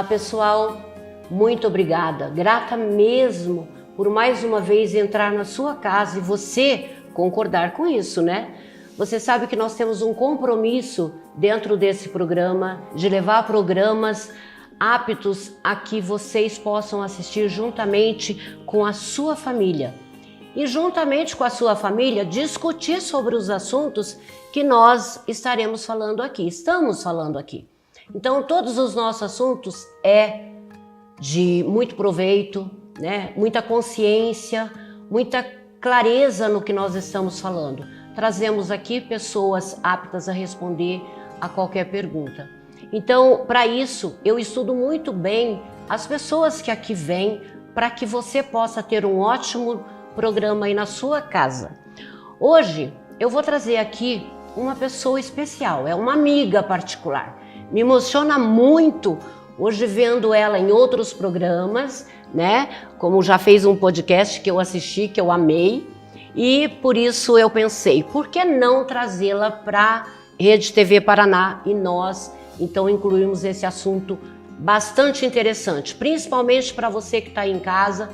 Olá pessoal, muito obrigada, grata mesmo por mais uma vez entrar na sua casa e você concordar com isso, né? Você sabe que nós temos um compromisso dentro desse programa de levar programas aptos a que vocês possam assistir juntamente com a sua família. E juntamente com a sua família discutir sobre os assuntos que nós estaremos falando aqui, estamos falando aqui. Então todos os nossos assuntos é de muito proveito, né? Muita consciência, muita clareza no que nós estamos falando. Trazemos aqui pessoas aptas a responder a qualquer pergunta. Então, para isso, eu estudo muito bem as pessoas que aqui vêm para que você possa ter um ótimo programa aí na sua casa. Hoje, eu vou trazer aqui uma pessoa especial, é uma amiga particular. Me emociona muito hoje vendo ela em outros programas, né? Como já fez um podcast que eu assisti, que eu amei. E por isso eu pensei, por que não trazê-la para Rede TV Paraná? E nós, então, incluímos esse assunto bastante interessante, principalmente para você que está em casa,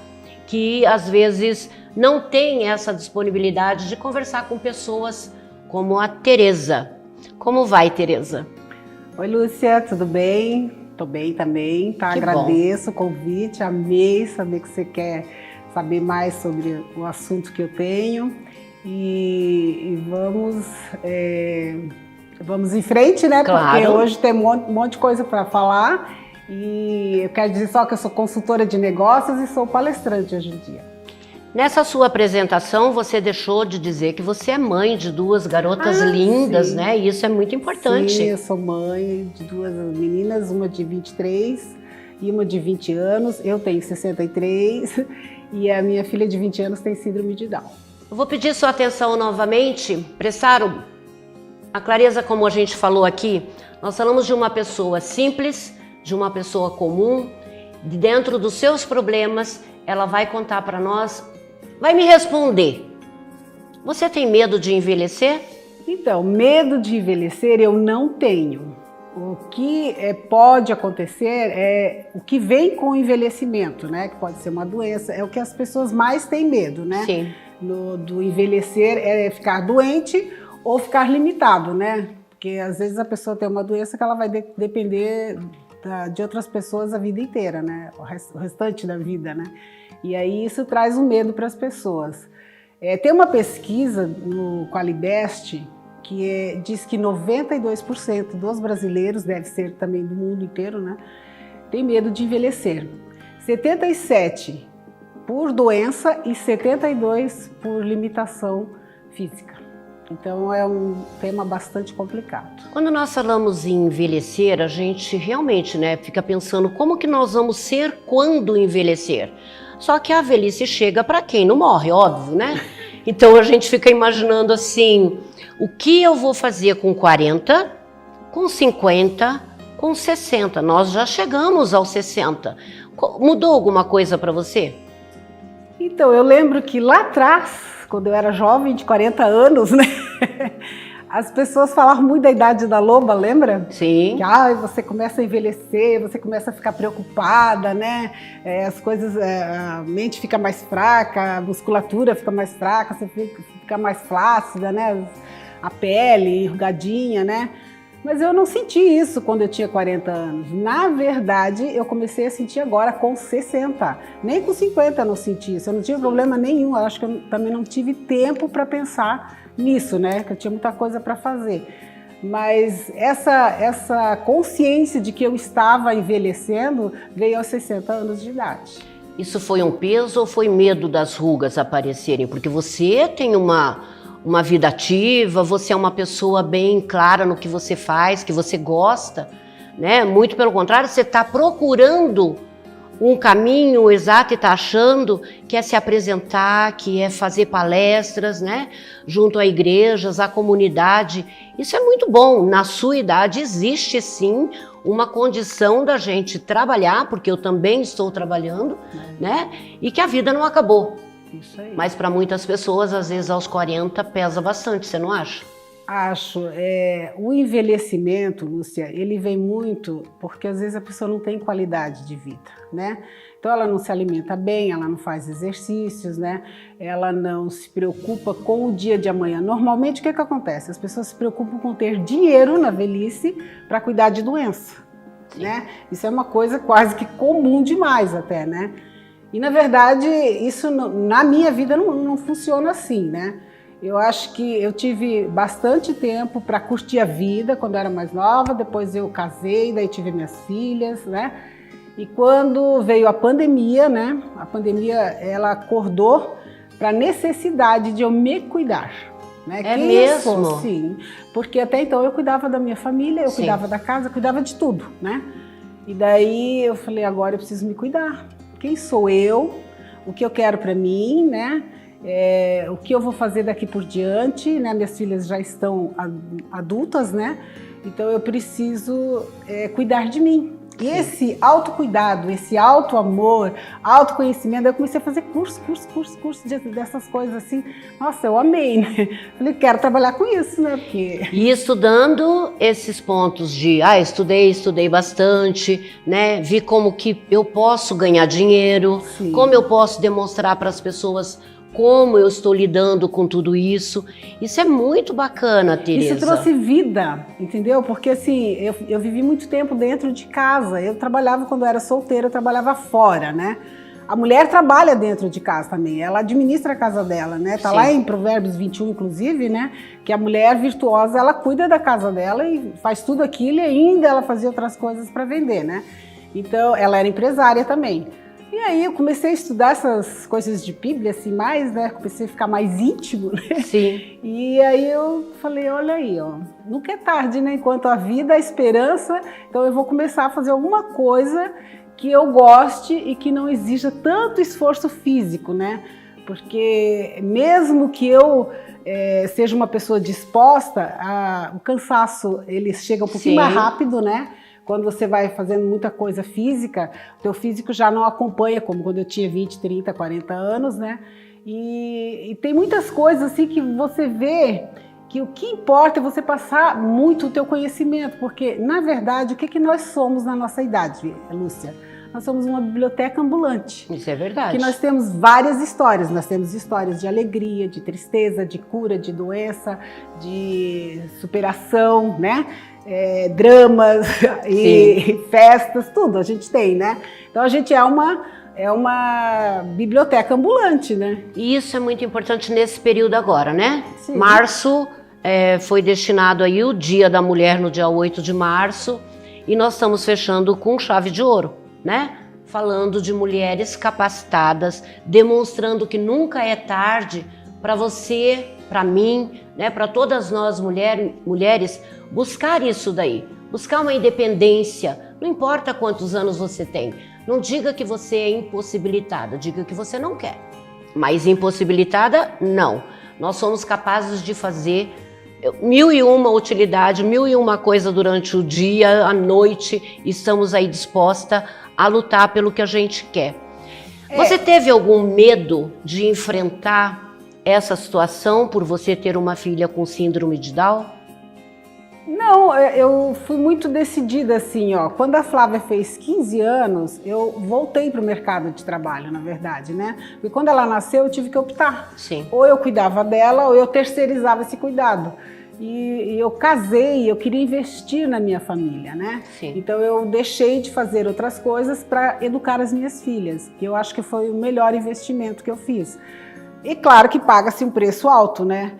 que às vezes não tem essa disponibilidade de conversar com pessoas como a Tereza. Como vai, Tereza? Oi, Lúcia, tudo bem? Tô bem também, tá? Agradeço o convite, amei saber que você quer saber mais sobre o assunto que eu tenho e vamos em frente, né? Claro. Porque hoje tem um monte de coisa para falar e eu quero dizer só que eu sou consultora de negócios e sou palestrante hoje em dia. Nessa sua apresentação, você deixou de dizer que você é mãe de duas garotas lindas, sim. né? E isso é muito importante. Sim, eu sou mãe de duas meninas, uma de 23 e uma de 20 anos. Eu tenho 63 e a minha filha de 20 anos tem síndrome de Down. Eu vou pedir sua atenção novamente, prestaram a clareza como a gente falou aqui. Nós falamos de uma pessoa simples, de uma pessoa comum, dentro dos seus problemas, ela vai contar para nós. Vai me responder. Você tem medo de envelhecer? Então, medo de envelhecer eu não tenho. O que pode acontecer é o que vem com o envelhecimento, né? Que pode ser uma doença, é o que as pessoas mais têm medo, né? Sim. Do envelhecer é ficar doente ou ficar limitado, né? Porque às vezes a pessoa tem uma doença que ela vai depender de outras pessoas a vida inteira, né? O restante da vida, né? E aí isso traz um medo para as pessoas. Tem uma pesquisa no Qualibest que diz que 92% dos brasileiros, deve ser também do mundo inteiro, né? Tem medo de envelhecer. 77% por doença e 72% por limitação física. Então é um tema bastante complicado. Quando nós falamos em envelhecer, a gente realmente, né, fica pensando como que nós vamos ser quando envelhecer. Só que a velhice chega para quem não morre, óbvio, né? Então a gente fica imaginando assim, o que eu vou fazer com 40, com 50, com 60? Nós já chegamos aos 60. Mudou alguma coisa para você? Então, eu lembro que lá atrás, quando eu era jovem, de 40 anos, né? As pessoas falavam muito da idade da loba, lembra? Sim. Que você começa a envelhecer, você começa a ficar preocupada, né? As coisas, a mente fica mais fraca, a musculatura fica mais fraca, você fica mais flácida, né? A pele enrugadinha, né? Mas eu não senti isso quando eu tinha 40 anos. Na verdade, eu comecei a sentir agora com 60. Nem com 50 eu não senti isso. Eu não tive problema nenhum. Eu acho que eu também não tive tempo para pensar nisso, né? Que eu tinha muita coisa para fazer. Mas essa consciência de que eu estava envelhecendo veio aos 60 anos de idade. Isso foi um peso ou foi medo das rugas aparecerem? Porque você tem uma vida ativa, você é uma pessoa bem clara no que você faz, que você gosta, né? Muito pelo contrário, você está procurando um caminho exato e está achando que é se apresentar, que é fazer palestras, né? Junto a igrejas, à comunidade. Isso é muito bom. Na sua idade existe sim uma condição da gente trabalhar, porque eu também estou trabalhando, né? E que a vida não acabou. Isso aí. Mas para muitas pessoas, às vezes aos 40, pesa bastante, você não acha? Acho. O envelhecimento, Lúcia, ele vem muito porque às vezes a pessoa não tem qualidade de vida, né? Então ela não se alimenta bem, ela não faz exercícios, né? Ela não se preocupa com o dia de amanhã. Normalmente o que acontece? As pessoas se preocupam com ter dinheiro na velhice para cuidar de doença, né? Isso é uma coisa quase que comum demais até, né? E na verdade isso na minha vida não funciona assim, né? Eu acho que eu tive bastante tempo para curtir a vida quando eu era mais nova, depois eu casei, daí tive minhas filhas, né? E quando veio a pandemia, né? A pandemia, ela acordou para a necessidade de eu me cuidar, né? É mesmo? Sim, porque até então eu cuidava da minha família, eu cuidava da casa, eu cuidava de tudo, né? E daí eu falei, agora eu preciso me cuidar. Quem sou eu? O que eu quero para mim, né? O que eu vou fazer daqui por diante, né? Minhas filhas já estão adultas, né? Então eu preciso cuidar de mim. E esse autocuidado, esse autoamor, autoconhecimento, eu comecei a fazer curso dessas coisas assim. Nossa, eu amei, né? Falei, quero trabalhar com isso, né? Porque... E estudando esses pontos de, estudei bastante, né? Vi como que eu posso ganhar dinheiro, Sim. Como eu posso demonstrar para as pessoas como eu estou lidando com tudo isso. Isso é muito bacana, Tereza. Isso trouxe vida, entendeu? Porque assim, eu vivi muito tempo dentro de casa. Eu trabalhava, quando eu era solteira, eu trabalhava fora, né? A mulher trabalha dentro de casa também, ela administra a casa dela, né? Tá lá em Provérbios 21, inclusive, né? Que a mulher virtuosa, ela cuida da casa dela e faz tudo aquilo e ainda ela fazia outras coisas para vender, né? Então, ela era empresária também. E aí eu comecei a estudar essas coisas de Bíblia, assim, mais, né? Comecei a ficar mais íntimo, né? Sim. E aí eu falei, olha aí, ó, nunca é tarde, né? Enquanto a vida, a esperança, então eu vou começar a fazer alguma coisa que eu goste e que não exija tanto esforço físico, né? Porque mesmo que eu seja uma pessoa disposta, o cansaço, ele chega um pouquinho mais rápido, né? Quando você vai fazendo muita coisa física, o teu físico já não acompanha, como quando eu tinha 20, 30, 40 anos, né? E tem muitas coisas assim que você vê que o que importa é você passar muito o teu conhecimento, porque, na verdade, o que nós somos na nossa idade, Lúcia? Nós somos uma biblioteca ambulante. Isso é verdade. Que nós temos várias histórias. Nós temos histórias de alegria, de tristeza, de cura, de doença, de superação, né? Dramas e festas, tudo a gente tem, né? Então a gente é uma biblioteca ambulante, né? E isso é muito importante nesse período agora, né? Sim. Março foi destinado aí o Dia da Mulher no dia 8 de março e nós estamos fechando com chave de ouro, né? Falando de mulheres capacitadas, demonstrando que nunca é tarde para você, para mim, né? Para todas nós mulheres, buscar isso daí, buscar uma independência, não importa quantos anos você tem. Não diga que você é impossibilitada, diga que você não quer. Mas impossibilitada, não. Nós somos capazes de fazer 1001 utilidade, 1001 coisa durante o dia, a noite, estamos aí disposta a lutar pelo que a gente quer. Você teve algum medo de enfrentar essa situação por você ter uma filha com síndrome de Down? Não, eu fui muito decidida assim, ó. Quando a Flávia fez 15 anos, eu voltei para o mercado de trabalho, na verdade, né? Porque quando ela nasceu, eu tive que optar. Sim. Ou eu cuidava dela, ou eu terceirizava esse cuidado. E eu casei, eu queria investir na minha família, né? Sim. Então eu deixei de fazer outras coisas para educar as minhas filhas, que eu acho que foi o melhor investimento que eu fiz. E claro que paga-se um preço alto, né?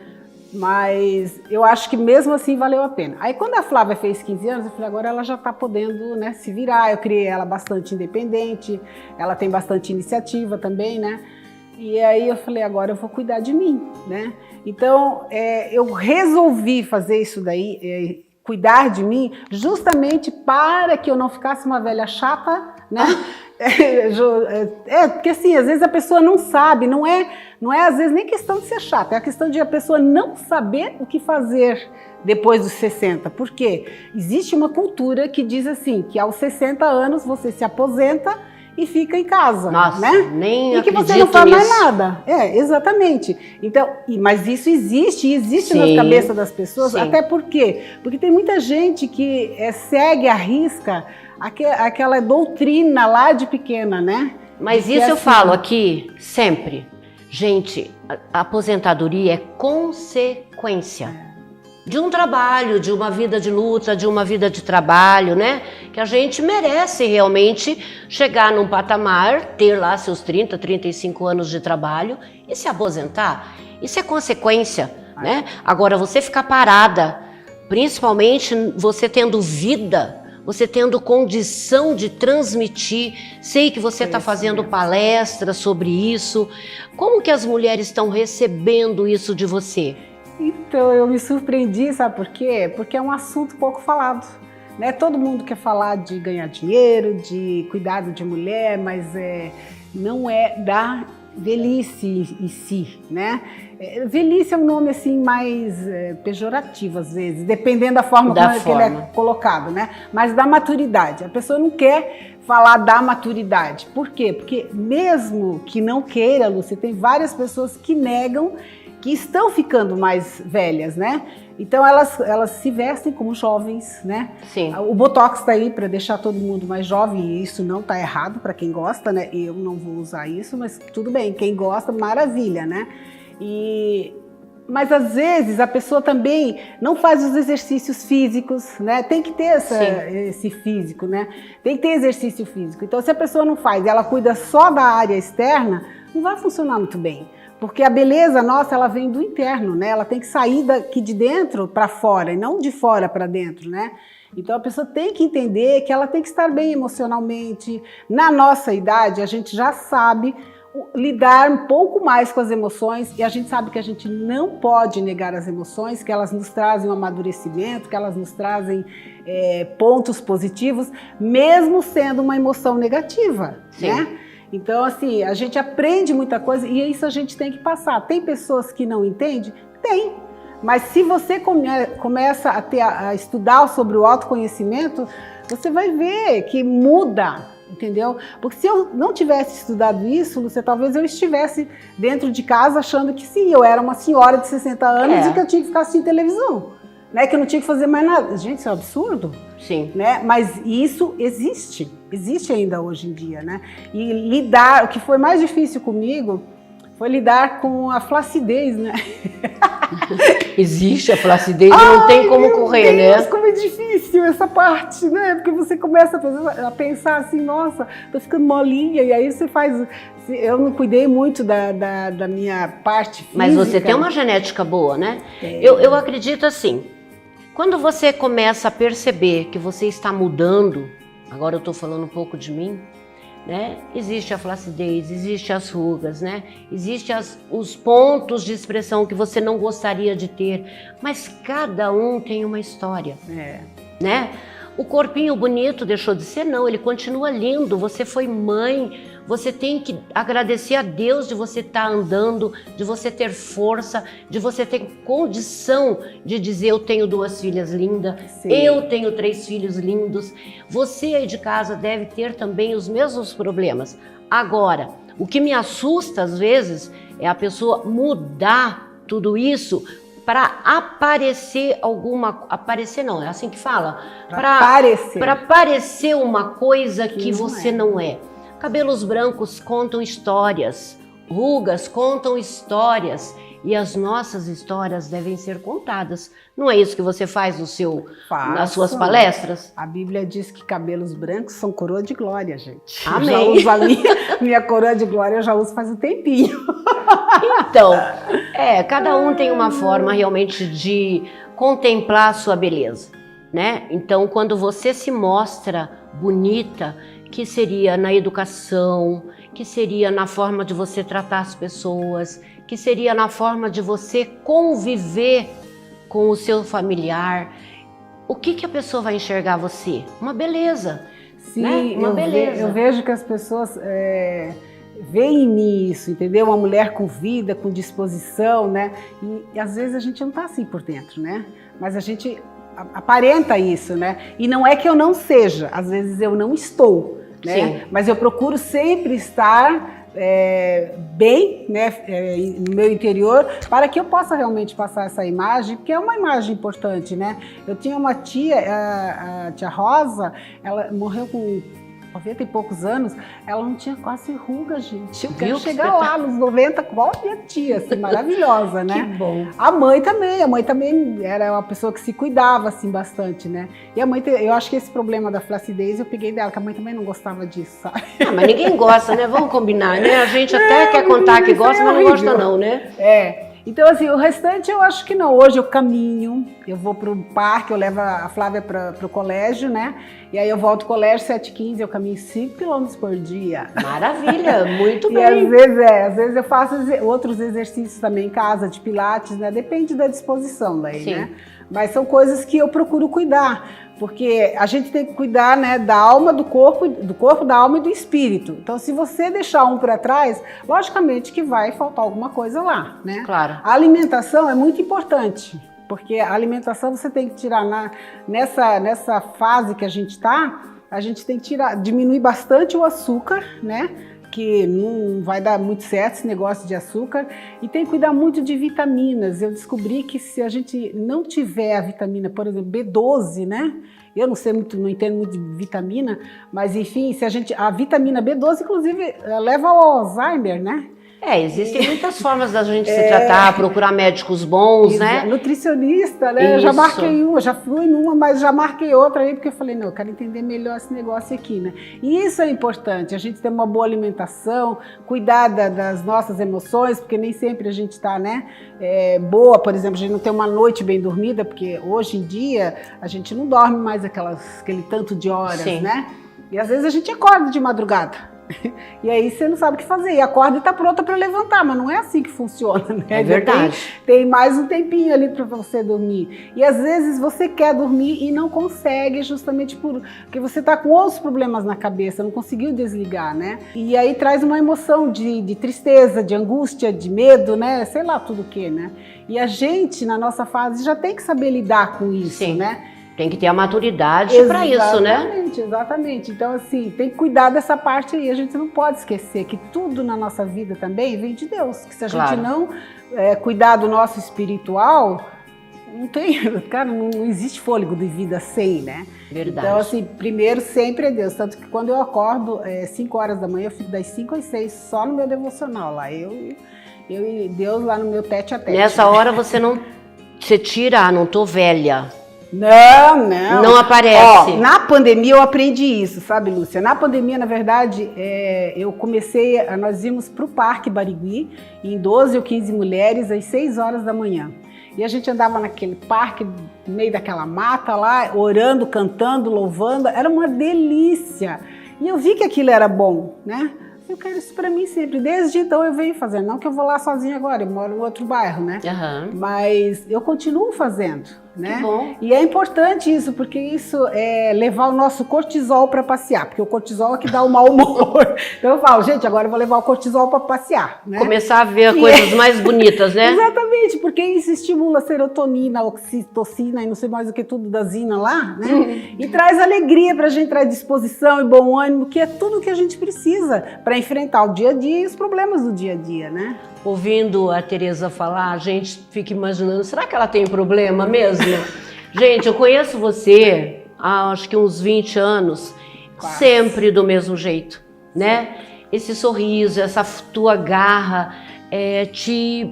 Mas eu acho que mesmo assim valeu a pena. Aí quando a Flávia fez 15 anos, eu falei, agora ela já está podendo, né, se virar. Eu criei ela bastante independente, ela tem bastante iniciativa também, né? E aí eu falei, agora eu vou cuidar de mim, né? Então eu resolvi fazer isso daí, cuidar de mim, justamente para que eu não ficasse uma velha chata, né? Porque assim, às vezes a pessoa não sabe, não é às vezes nem questão de ser chata, é a questão de a pessoa não saber o que fazer depois dos 60. Por quê? Existe uma cultura que diz assim, que aos 60 anos você se aposenta e fica em casa, Nossa, né? nem e que você acredito não faz mais nisso. nada. Exatamente. Então, mas isso existe Sim, nas cabeças das pessoas, sim. até por quê? Porque tem muita gente que segue à risca aquela doutrina lá de pequena, né? Mas isso eu falo aqui sempre. Gente, a aposentadoria é consequência de um trabalho, de uma vida de luta, de uma vida de trabalho, né? Que a gente merece realmente chegar num patamar, ter lá seus 30, 35 anos de trabalho e se aposentar. Isso é consequência, né? Agora, você ficar parada, principalmente você tendo vida, você tendo condição de transmitir, sei que você está fazendo palestras sobre isso. Como que as mulheres estão recebendo isso de você? Então, eu me surpreendi, sabe por quê? Porque é um assunto pouco falado, né? Todo mundo quer falar de ganhar dinheiro, de cuidado de mulher, mas não é da velhice em si, né? Velhice é um nome assim mais pejorativo às vezes, dependendo da forma que ele é colocado, né? Mas da maturidade. A pessoa não quer falar da maturidade. Por quê? Porque mesmo que não queira, Lúcia, tem várias pessoas que negam que estão ficando mais velhas, né? Então elas se vestem como jovens, né? Sim. O Botox está aí para deixar todo mundo mais jovem e isso não está errado para quem gosta, né? Eu não vou usar isso, mas tudo bem, quem gosta, maravilha, né? Mas às vezes a pessoa também não faz os exercícios físicos, né? Tem que ter esse físico, né? Tem que ter exercício físico. Então se a pessoa não faz, ela cuida só da área externa, não vai funcionar muito bem. Porque a beleza nossa, ela vem do interno, né? Ela tem que sair daqui de dentro para fora e não de fora para dentro, né? Então a pessoa tem que entender que ela tem que estar bem emocionalmente. Na nossa idade, a gente já sabe lidar um pouco mais com as emoções e a gente sabe que a gente não pode negar as emoções, que elas nos trazem um amadurecimento, que elas nos trazem pontos positivos, mesmo sendo uma emoção negativa, né? Então, assim, a gente aprende muita coisa e isso a gente tem que passar. Tem pessoas que não entendem? Tem. Mas se você começa a estudar sobre o autoconhecimento, você vai ver que muda, entendeu? Porque se eu não tivesse estudado isso, Lúcia, talvez eu estivesse dentro de casa achando que sim, eu era uma senhora de 60 anos e que eu tinha que ficar assistindo televisão. Né, que eu não tinha que fazer mais nada. Gente, isso é um absurdo. Sim. Né? Mas isso existe ainda hoje em dia, né? E o que foi mais difícil comigo foi lidar com a flacidez, né? Existe a flacidez e não tem como correr, Deus, né? Como é difícil essa parte, né? Porque você começa a pensar assim, nossa, tô ficando molinha, e aí você faz... Eu não cuidei muito da minha parte física. Mas você tem uma genética boa, né? Eu acredito assim, quando você começa a perceber que você está mudando, agora eu estou falando um pouco de mim, né? Existe a flacidez, existe as rugas, né? Existe os pontos de expressão que você não gostaria de ter, mas cada um tem uma história, né? O corpinho bonito deixou de ser, não, ele continua lindo, você foi mãe, você tem que agradecer a Deus de você estar andando, de você ter força, de você ter condição de dizer eu tenho 2 filhas lindas, eu tenho 3 filhos lindos. Você aí de casa deve ter também os mesmos problemas. Agora, o que me assusta às vezes é a pessoa mudar tudo isso para aparecer aparecer não, é assim que fala? Para parecer uma coisa que você não é. Cabelos brancos contam histórias, rugas contam histórias e as nossas histórias devem ser contadas. Não é isso que você faz nas suas palestras? A Bíblia diz que cabelos brancos são coroa de glória, gente. Amém. Eu já uso a minha coroa de glória, eu já uso faz um tempinho. Então, cada um tem uma forma realmente de contemplar a sua beleza, né? Então, quando você se mostra bonita, que seria na educação, que seria na forma de você tratar as pessoas, que seria na forma de você conviver com o seu familiar. O que a pessoa vai enxergar você? Uma beleza. Sim, né? Uma beleza. Eu vejo que as pessoas veem em mim isso, entendeu? Uma mulher com vida, com disposição, né? E às vezes a gente não tá assim por dentro, né? Mas a gente aparenta isso, né? E não é que eu não seja, às vezes eu não estou, né? Sim. Mas eu procuro sempre estar bem, né, no meu interior, para que eu possa realmente passar essa imagem, porque é uma imagem importante, né? Eu tinha uma tia, a tia Rosa, ela morreu com 90 e poucos anos, ela não tinha quase ruga, gente. Eu quero chegar lá nos 90, igual a minha tia, assim, maravilhosa, né? Que bom. A mãe também era uma pessoa que se cuidava, assim, bastante, né? E a mãe, eu acho que esse problema da flacidez eu peguei dela, que a mãe também não gostava disso, sabe? Ah, mas ninguém gosta, né? Vamos combinar, né? A gente até quer contar que gosta, mas não gosta não, né? Então, assim, o restante eu acho que não. Hoje eu caminho, eu vou para o parque, eu levo a Flávia para o colégio, né? E aí eu volto do colégio 7h15, eu caminho 5 quilômetros por dia. Maravilha, muito bem. E às vezes eu faço outros exercícios também em casa, de pilates, né? Depende da disposição daí, Sim. né? Mas são coisas que eu procuro cuidar, porque a gente tem que cuidar, né, da alma, do corpo, da alma e do espírito. Então, se você deixar um para trás, logicamente que vai faltar alguma coisa lá, né? Claro. A alimentação é muito importante, porque a alimentação você tem que tirar nessa fase que a gente está, a gente tem que diminuir bastante o açúcar, né? Que não vai dar muito certo esse negócio de açúcar, e tem que cuidar muito de vitaminas. Eu descobri que se a gente não tiver a vitamina, por exemplo, B12, né? Eu não entendo muito de vitamina, mas enfim, a vitamina B12, inclusive, leva ao Alzheimer, né? Existem muitas formas da gente se tratar, procurar médicos bons, né? Nutricionista, né? Eu já marquei uma, já fui numa, mas já marquei outra aí, porque eu falei, não, eu quero entender melhor esse negócio aqui, né? E isso é importante, a gente ter uma boa alimentação, cuidar das nossas emoções, porque nem sempre a gente está, né, boa, por exemplo, a gente não tem uma noite bem dormida, porque hoje em dia a gente não dorme mais aquele tanto de horas, Sim. né? E às vezes a gente acorda de madrugada. E aí você não sabe o que fazer, e acorda e está pronta para levantar, mas não é assim que funciona, né? É verdade. Tem mais um tempinho ali para você dormir. E às vezes você quer dormir e não consegue, justamente porque você está com outros problemas na cabeça, não conseguiu desligar, né? E aí traz uma emoção de tristeza, de angústia, de medo, né? Sei lá tudo o que, né? E a gente, na nossa fase, já tem que saber lidar com isso, Sim. né? Tem que ter a maturidade para isso, né? Exatamente. Então, assim, tem que cuidar dessa parte aí. A gente não pode esquecer que tudo na nossa vida também vem de Deus. Que se a gente não cuidar do nosso espiritual, não existe fôlego de vida sem, né? Verdade. Então, assim, primeiro sempre é Deus. Tanto que quando eu acordo 5 horas da manhã, eu fico das 5 às 6 só no meu devocional lá. Eu e Deus lá no meu tete a tete. Nessa hora você tira, não tô velha. Não aparece. Na pandemia eu aprendi isso, sabe, Lúcia? Na pandemia, na verdade, nós íamos para o Parque Barigui, em 12 ou 15 mulheres, às 6 horas da manhã. E a gente andava naquele parque, no meio daquela mata lá, orando, cantando, louvando, era uma delícia. E eu vi que aquilo era bom, né? Eu quero isso para mim sempre. Desde então eu venho fazendo. Não que eu vou lá sozinha agora, eu moro em outro bairro, né? Uhum. Mas eu continuo fazendo, né? Que bom. E é importante isso, porque isso é levar o nosso cortisol para passear, porque o cortisol é que dá o mau humor. Então eu falo, gente, agora eu vou levar o cortisol para passear, né? Começar a ver coisas mais bonitas, né? Exatamente, porque isso estimula a serotonina, a oxitocina e não sei mais o que tudo da zina lá, né? E traz alegria pra gente, traz disposição e bom ânimo, que é tudo que a gente precisa para enfrentar o dia a dia e os problemas do dia a dia, né? Ouvindo a Tereza falar, a gente fica imaginando, será que ela tem problema mesmo? Gente, eu conheço você há acho que uns 20 anos, Quase. Sempre do mesmo jeito, né? Esse sorriso, essa tua garra, te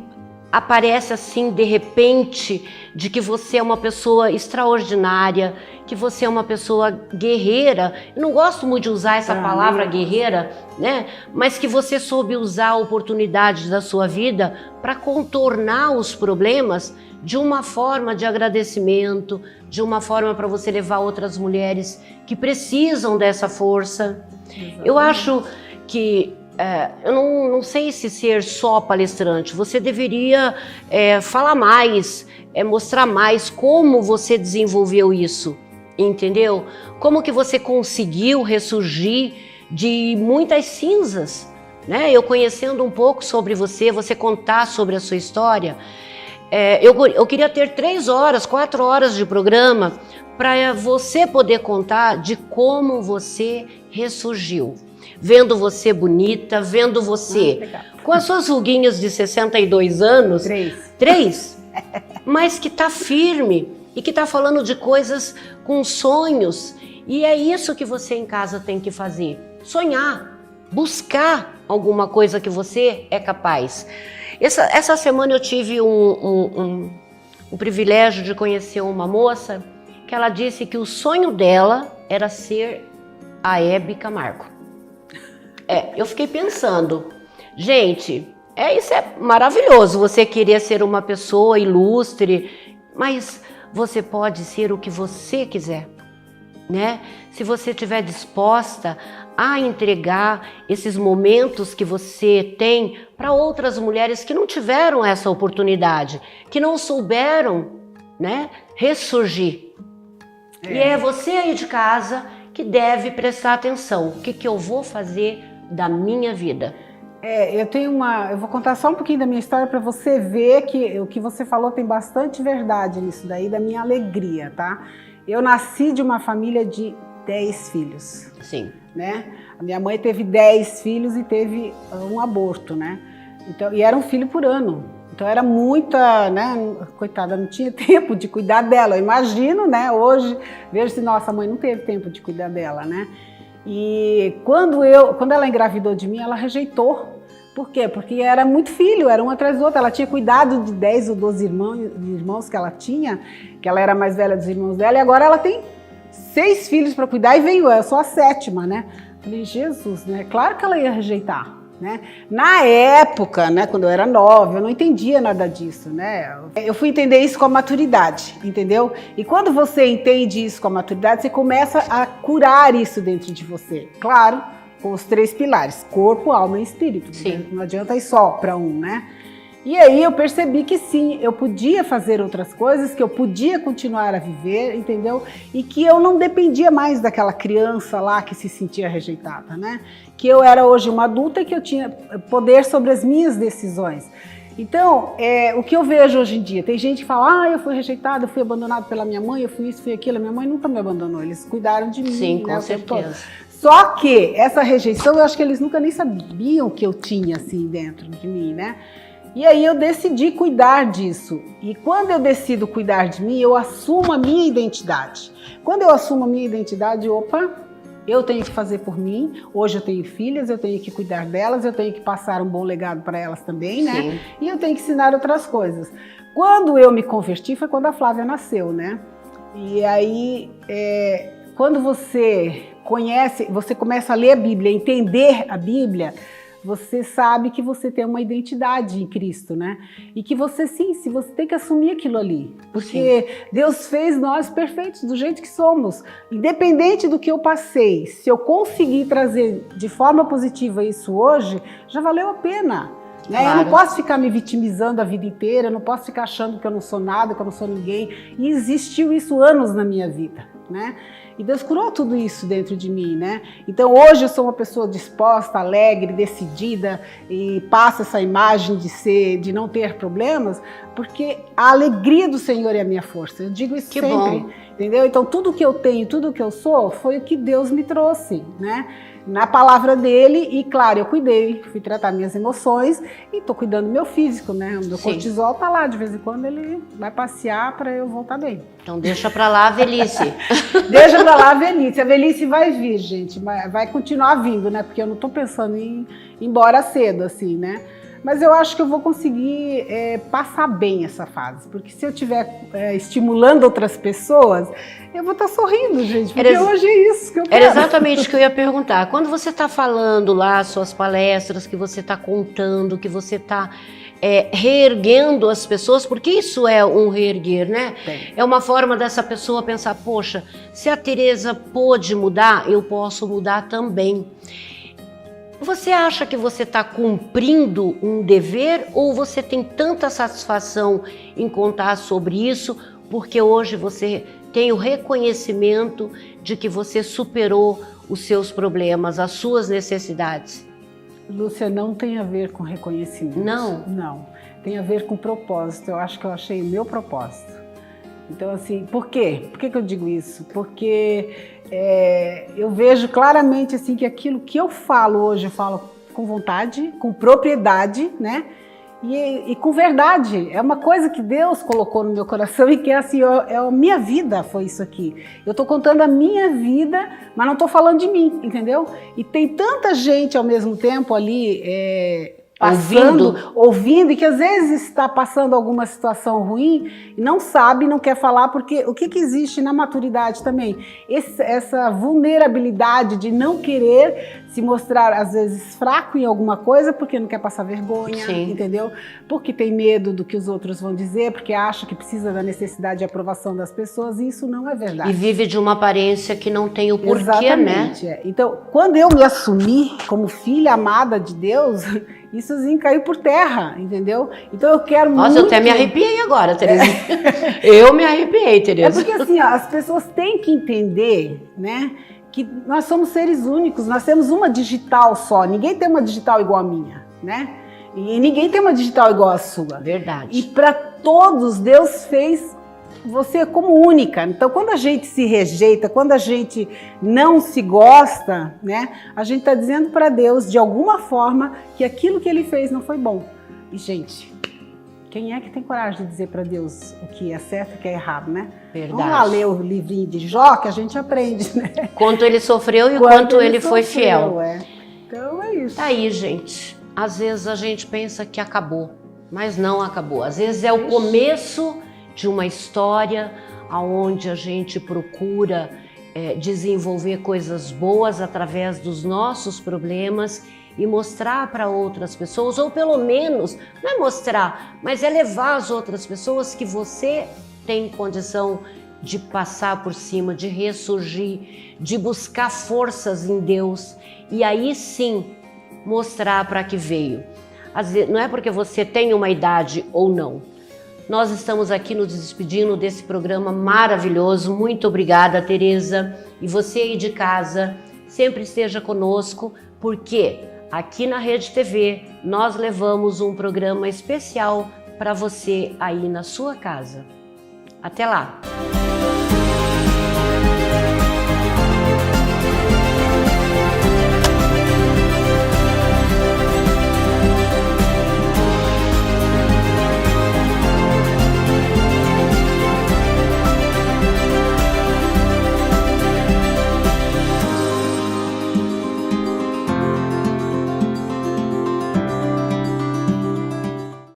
aparece assim de repente de que você é uma pessoa extraordinária, que você é uma pessoa guerreira. Eu não gosto muito de usar essa palavra guerreira, né? Mas que você soube usar oportunidades da sua vida para contornar os problemas de uma forma de agradecimento, de uma forma para você levar outras mulheres que precisam dessa força. Exatamente. Eu acho que eu não sei se ser só palestrante, você deveria falar mais, mostrar mais como você desenvolveu isso, entendeu? Como que você conseguiu ressurgir de muitas cinzas, né? Eu conhecendo um pouco sobre você contar sobre a sua história, eu queria ter 3 horas, 4 horas de programa para você poder contar de como você ressurgiu. Vendo você bonita, vendo você com as suas ruguinhas de 62 anos. Três? Mas que tá firme e que tá falando de coisas com sonhos. E é isso que você em casa tem que fazer. Sonhar, buscar alguma coisa que você é capaz. Essa semana eu tive o privilégio de conhecer uma moça que ela disse que o sonho dela era ser a Hebe Camargo. Eu fiquei pensando, gente, isso é maravilhoso, você querer ser uma pessoa ilustre, mas você pode ser o que você quiser, né? Se você estiver disposta a entregar esses momentos que você tem para outras mulheres que não tiveram essa oportunidade, que não souberam, né, ressurgir. E é você aí de casa que deve prestar atenção. O que eu vou fazer da minha vida? Eu vou contar só um pouquinho da minha história para você ver que o que você falou tem bastante verdade nisso daí, da minha alegria, tá? Eu nasci de uma família de 10 filhos. Sim. Né? A minha mãe teve 10 filhos e teve um aborto, né? Então, e era um filho por ano. Então era muita, né? Coitada, não tinha tempo de cuidar dela. Eu imagino, né? Hoje, vejo se nossa mãe não teve tempo de cuidar dela, né? E quando ela engravidou de mim, ela rejeitou. Por quê? Porque era muito filho, era um atrás do outro. Ela tinha cuidado de 10 ou 12 irmãos que ela tinha, que ela era mais velha dos irmãos dela, e agora ela tem 6 filhos para cuidar e veio, eu sou a 7ª, né? Falei, Jesus, né? Claro que ela ia rejeitar, né? Na época, né, quando eu era nova, eu não entendia nada disso, né? Eu fui entender isso com a maturidade, entendeu? E quando você entende isso com a maturidade, você começa a curar isso dentro de você. Claro, com os 3 pilares, corpo, alma e espírito. Sim. Não adianta ir só para um, né? E aí eu percebi que sim, eu podia fazer outras coisas, que eu podia continuar a viver, entendeu? E que eu não dependia mais daquela criança lá que se sentia rejeitada, né? Que eu era hoje uma adulta e que eu tinha poder sobre as minhas decisões. Então, o que eu vejo hoje em dia, tem gente que fala, eu fui rejeitada, eu fui abandonada pela minha mãe, eu fui isso, fui aquilo. A minha mãe nunca me abandonou, eles cuidaram de mim. Sim, né, com certeza. Só que essa rejeição, eu acho que eles nunca nem sabiam que eu tinha assim dentro de mim, né? E aí eu decidi cuidar disso. E quando eu decido cuidar de mim, eu assumo a minha identidade. Quando eu assumo a minha identidade, eu tenho que fazer por mim. Hoje eu tenho filhas, eu tenho que cuidar delas, eu tenho que passar um bom legado para elas também, né? Sim. E eu tenho que ensinar outras coisas. Quando eu me converti foi quando a Flávia nasceu, né? E aí, quando você conhece, você começa a ler a Bíblia, entender a Bíblia, você sabe que você tem uma identidade em Cristo, né? E que você você tem que assumir aquilo ali. Porque sim, Deus fez nós perfeitos do jeito que somos. Independente do que eu passei, se eu conseguir trazer de forma positiva isso hoje, já valeu a pena. Né? Claro. Eu não posso ficar me vitimizando a vida inteira, eu não posso ficar achando que eu não sou nada, que eu não sou ninguém. E existiu isso anos na minha vida, né? E Deus curou tudo isso dentro de mim, né? Então hoje eu sou uma pessoa disposta, alegre, decidida e passo essa imagem de não ter problemas, porque a alegria do Senhor é a minha força. Eu digo isso sempre, bom. Entendeu? Então tudo que eu tenho, tudo que eu sou, foi o que Deus me trouxe, né? Na palavra dele, e claro, eu cuidei, fui tratar minhas emoções e tô cuidando do meu físico, né? O meu cortisol tá lá, de vez em quando ele vai passear para eu voltar bem. Então deixa pra lá a velhice. Deixa pra lá a velhice vai vir, gente, vai continuar vindo, né? Porque eu não tô pensando em ir embora cedo, assim, né? Mas eu acho que eu vou conseguir passar bem essa fase, porque se eu estiver estimulando outras pessoas, eu vou estar sorrindo, gente, porque hoje é isso que eu quero. Era exatamente o que eu ia perguntar. Quando você está falando lá, suas palestras, que você está contando, que você está reerguendo as pessoas, porque isso é um reerguer, né? Bem. É uma forma dessa pessoa pensar, poxa, se a Tereza pôde mudar, eu posso mudar também. Você acha que você está cumprindo um dever ou você tem tanta satisfação em contar sobre isso porque hoje você tem o reconhecimento de que você superou os seus problemas, as suas necessidades? Lúcia, não tem a ver com reconhecimento. Não? Não. Tem a ver com propósito. Eu acho que eu achei o meu propósito. Então, assim, por quê? Por que eu digo isso? Porque eu vejo claramente assim, que aquilo que eu falo hoje, eu falo com vontade, com propriedade, né? E com verdade. É uma coisa que Deus colocou no meu coração e que é assim, a minha vida foi isso aqui. Eu estou contando a minha vida, mas não estou falando de mim, entendeu? E tem tanta gente ao mesmo tempo ali ouvindo, e que às vezes está passando alguma situação ruim e não sabe, não quer falar, porque o que existe na maturidade também? Essa vulnerabilidade de não querer se mostrar, às vezes, fraco em alguma coisa, porque não quer passar vergonha, Sim. entendeu? Porque tem medo do que os outros vão dizer, porque acha que precisa da necessidade de aprovação das pessoas, e isso não é verdade. E vive de uma aparência que não tem o porquê, exatamente, né? Então, quando eu me assumi como filha amada de Deus, isso assim caiu por terra, entendeu? Então eu quero muito... Nossa, eu até me arrepiei agora, Tereza. Eu me arrepiei, Tereza. É porque assim, ó, as pessoas têm que entender, né, que nós somos seres únicos, nós temos uma digital só, ninguém tem uma digital igual a minha, né? E ninguém tem uma digital igual a sua. Verdade. E para todos, Deus fez você como única. Então, quando a gente se rejeita, quando a gente não se gosta, né, a gente está dizendo para Deus, de alguma forma, que aquilo que Ele fez não foi bom. E, gente, quem é que tem coragem de dizer para Deus o que é certo e o que é errado, né? Verdade. Vamos lá ler o livrinho de Jó, que a gente aprende, né? Quanto ele sofreu e quanto ele foi fiel. Então, é isso. Tá aí, gente. Às vezes a gente pensa que acabou, mas não acabou. Às vezes é o começo de uma história onde a gente procura desenvolver coisas boas através dos nossos problemas e mostrar para outras pessoas, ou pelo menos, não é mostrar, mas é levar às outras pessoas que você tem condição de passar por cima, de ressurgir, de buscar forças em Deus e aí sim mostrar para que veio. Às vezes, não é porque você tem uma idade ou não. Nós estamos aqui nos despedindo desse programa maravilhoso. Muito obrigada, Tereza. E você aí de casa, sempre esteja conosco, porque aqui na Rede TV nós levamos um programa especial para você aí na sua casa. Até lá!